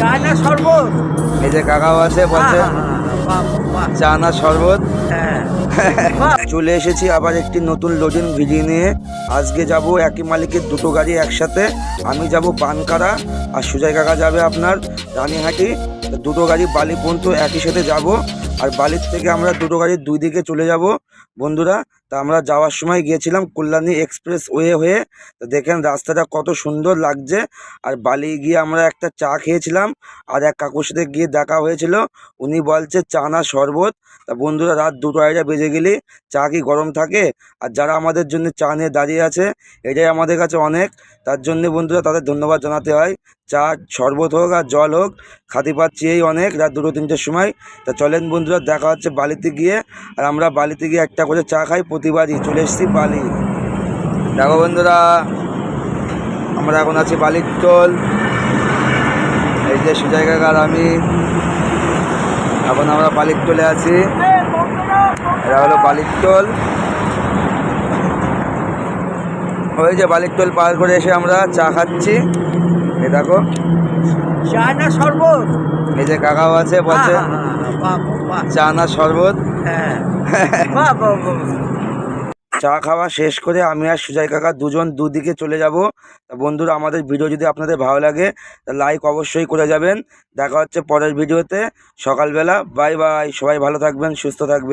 China শরবত। এই যে কাকাও আছে বলছে চা না শরবত। চলে এসেছি আবার একটি নতুন লোডিং ভিডিও নিয়ে। আজকে যাব একই মালিকের দুটো গাড়ি একসাথে। আমি যাব বানকারা আর সুজয় কাকা যাবে আপনার রানীহাটি। দুটো গাড়ি বালি পর্যন্ত একই সাথে যাব। আর বালির থেকে আমরা দুটো গাড়ির দুই দিকে চলে যাব বন্ধুরা। তা আমরা যাওয়ার সময় গিয়েছিলাম কল্যাণী এক্সপ্রেস ওয়ে হয়ে। তো দেখেন রাস্তাটা কত সুন্দর লাগছে। আর বালি গিয়ে আমরা একটা চা খেয়েছিলাম। আর এক কাকুর সাথে গিয়ে দেখা হয়েছিল, উনি বলছে চা না শরবত। তা বন্ধুরা রাত 2-2:30 বেজে গেলে চা কি গরম থাকে? আর যারা আমাদের জন্য চা নিয়ে দাঁড়িয়ে আছে এটাই আমাদের কাছে অনেক। তার জন্যে বন্ধুরা তাদের ধন্যবাদ জানাতে হয়। চা শরবত হোক আর জল হোক খাতে পাচ্ছিই অনেক রাত 2-3টের সময়। তা চলেন বন্ধুরা দেখা হচ্ছে বালিতে গিয়ে। আর আমরা বালিতে গিয়ে একটা করে চা খাই প্রতিবারই। চলে এসেছি বালি। দেখো বন্ধুরা আমরা এখন আছি বালির টোল। এই যে সুজয় কাকা আর আমি এখন আমরা বালির টোলে আছি। এটা হলো বালির টোল। ওই যে বালির টোল পার করে এসে আমরা চা খাচ্ছি। এই দেখো চায়না শরবত। এই যে কাকাও আছে বলছে চা না শরবত। চা খাওয়া শেষ করে আমি আর সুজয় কাকা দুজন দুদিকে চলে যাব। বন্ধুরা আমাদের ভিডিও যদি আপনাদের ভালো লাগে লাইক অবশ্যই করে যাবেন। দেখা হচ্ছে পরের ভিডিওতে সকালবেলা। বাই বাই, সবাই ভালো থাকবেন, সুস্থ থাকবেন।